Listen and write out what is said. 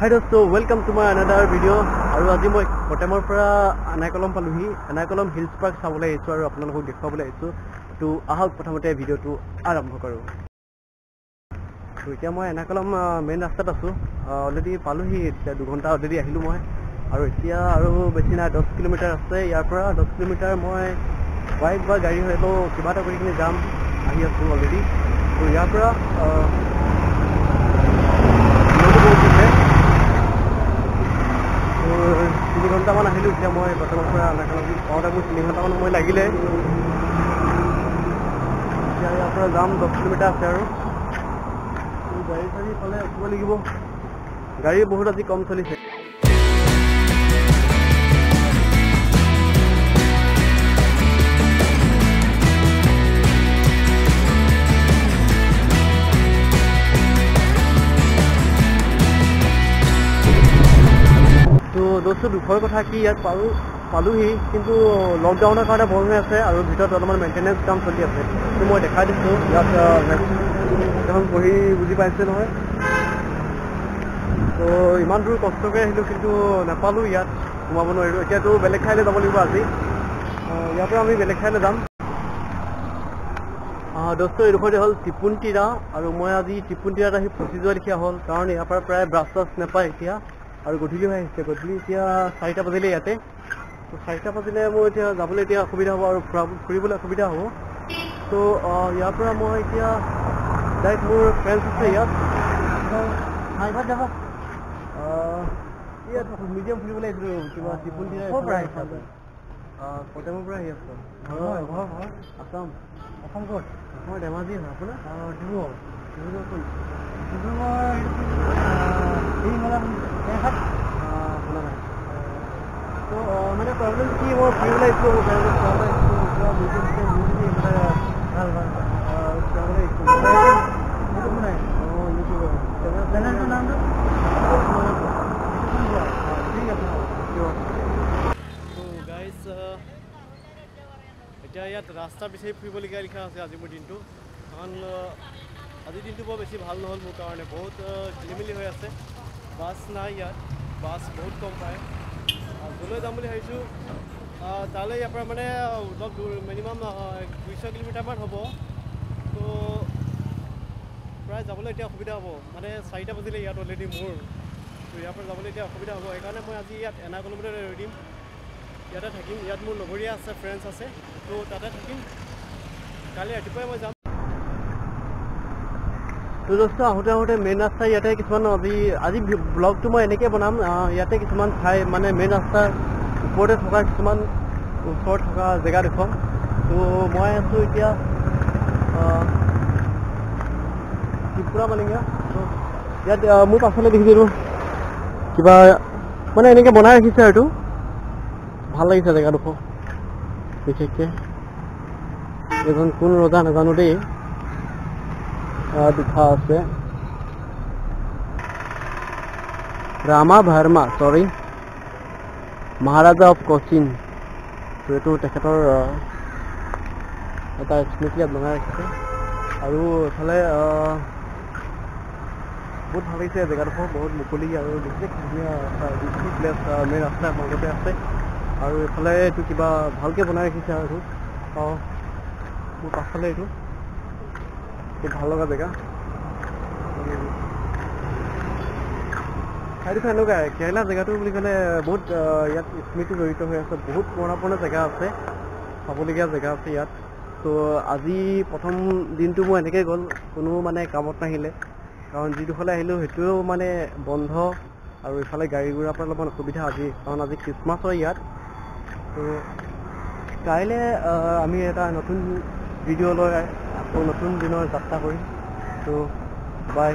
Hi dosto, welcome to my another video. আৰু আজি মই কটেমৰ পৰা আনাইকলম পালোহি আনাইকলম হিলছ পাৰ্ক চাবলৈ আহিছোঁ আৰু আপোনালোকক দেখুৱাবলৈ আহিছোঁ তো আহক প্ৰথমতে ভিডিঅ'টো আৰম্ভ কৰোঁ তো এতিয়া মই আনাইকলম মেইন ৰাস্তাত আছোঁ অলৰেডি পালোহি এতিয়া 2 ঘণ্টা অলৰেডি আহিলোঁ মই আৰু এতিয়া আৰু বেছি নাই 10 কিলোমিটাৰ আছে ইয়াৰ পৰা 10 কিলোমিটাৰ মই বাইক বা গাড়ী হ'লেও কিবা এটা কৰি কিনে যাম আহি আছোঁ অলৰেডি তো ইয়াৰ পৰা 3 ঘণ্টামান আহিলোঁ এতিয়া মই বৰ্তমান পৰা আনাইকলম পাওঁতে মোৰ 3 ঘণ্টামান সময় লাগিলে এতিয়া ইয়াৰ পৰা যাম 10 কিলোমিটাৰ আছে আৰু গাড়ী চাড়ী পালে উঠিব লাগিব গাড়ী বহুত আজি কম চলিছে তো দোস্ত দুখৰ কথা কি ইয়াত পালোহি কিন্তু লকডাউনৰ কাৰণে বন্ধ হৈ আছে আৰু ভিতৰত অলপমান মেইনটেনেঞ্চ কাম চলি আছে তো মই দেখাই দিছোঁ ইয়াত এখন পঢ়ি বুজি পাইছে নহয় তো ইমান দূৰ কষ্টকৈ আহিলোঁ কিন্তু নাপালোঁ ইয়াত সোমাব নোৱাৰিলোঁ এতিয়াতো বেলেগ ঠাইলৈ যাব লাগিব আজি ইয়াৰ পৰা আমি বেলেগ ঠাইলৈ যাম দোস্ত এইডোখৰতে হ'ল টিপুনটিৰা আৰু মই আজি টিপুনটিৰাত আহি ফচি যোৱা লিখীয়া হ'ল কাৰণ ইয়াৰ পৰা প্ৰায় ব্ৰাছ চাছ নাপায় এতিয়া আৰু গধূলি হৈ আহিছে গধূলি এতিয়া 4টা বাজিলে ইয়াতে তো 4টা বাজিলে মোৰ এতিয়া যাবলৈ এতিয়া অসুবিধা হ'ব আৰু ফুৰিবলৈ অসুবিধা হ'ব তো ইয়াৰ পৰা মই এতিয়া ডাইৰেক্ট মোৰ ফ্ৰেণ্ডছ আছে ইয়াত যাব ইয়াত মিউজিয়াম ফুৰিবলৈ আহিছিলোঁ কিবা টিপুনটিৰা পৰা আহিছে কটেমৰ পৰা আহি আছোঁ ঘৰ আছাম অসম ক'ত মই ধেমাজি হয় আপোনাৰ ডিব্ৰুগড় কোন তো মানে প্ৰব্লেম কি মই ফুৰিবলৈ আহিছিলোঁ এতিয়া ইয়াত ৰাস্তা বিচাৰি ফুৰিবলগীয়া লিখা আছে আজি মোৰ দিনটো কাৰণ আজিৰ দিনটো বৰ বেছি ভাল নহ'ল মোৰ কাৰণে বহুত খেলিমেলি হৈ আছে বাছ নাই ইয়াত বাছ বহুত কম পায় য'লৈ যাম বুলি ভাবিছোঁ তালৈ ইয়াৰ পৰা মানে অলপ দূৰ মিনিমাম 200 কিলোমিটাৰমান হ'ব তো প্ৰায় যাবলৈ এতিয়া অসুবিধা হ'ব মানে 4টা বাজিলে ইয়াত অলৰেডি মোৰ তো ইয়াৰ পৰা যাবলৈ এতিয়া অসুবিধা হ'ব সেইকাৰণে মই আজি ইয়াত এনাইকলমতে ৰৈ দিম ইয়াতে থাকিম ইয়াত মোৰ লগৰীয়া আছে ফ্ৰেণ্ডছ আছে তো তাতে থাকিম কালি ৰাতিপুৱাই মই যাম তো দোস্ত আহোঁতে মেইন ৰাস্তা ইয়াতে কিছুমান আজি ব্লগটো মই এনেকৈ বনাম ইয়াতে কিছুমান ঠাই মানে মেইন ৰাস্তাৰ ওপৰতে থকা কিছুমান ওচৰত থকা জেগা দেখুৱাম তো মই আছোঁ এতিয়া ত্ৰিপুৰা মালিঙা তো ইয়াত মোৰ পাছলৈ দেখিছিলোঁ কিবা মানে এনেকৈ বনাই ৰাখিছে আৰু এইটো ভাল লাগিছে জেগাডোখৰ বিশেষকৈ এজন কোন ৰজা নাজানো দেই লিখা আছে ৰামা ভাৰ্মা চৰি মহাৰাজা অফ কোচিন তো এইটো তেখেতৰ এটা স্মৃতি ইয়াত বনাই ৰাখিছে আৰু এইফালে বহুত ভাল লাগিছে জেগাডোখৰ বহুত মুকলি আৰু বিশেষ ধুনীয়া প্লেচ মেইন ৰাস্তাৰ মাজতে আছে আৰু এইফালে এইটো কিবা ভালকৈ বনাই ৰাখিছে আৰু মোৰ পাছফালে এইটো খুব ভাল লগা জেগা ঠাইডোখৰ এনেকুৱাই কেৰেলা জেগাটো বুলি ক'লে বহুত ইয়াত স্মৃতি জড়িত হৈ আছে বহুত পুৰণা জেগা আছে চাবলগীয়া জেগা আছে ইয়াত তো আজি প্ৰথম দিনটো মোৰ এনেকৈ গ'ল কোনো মানে কামত নাহিলে কাৰণ যিডোখৰলৈ আহিলোঁ সেইটোও মানে বন্ধ আৰু ইফালে গাড়ী ঘোঁৰাৰ পৰা অলপমান অসুবিধা আজি কাৰণ আজি খ্ৰীষ্টমাছ হয় ইয়াত তো কাইলৈ আমি এটা নতুন ভিডিঅ' লৈ আকৌ নতুন দিনৰ যাত্ৰা কৰিম তো বাই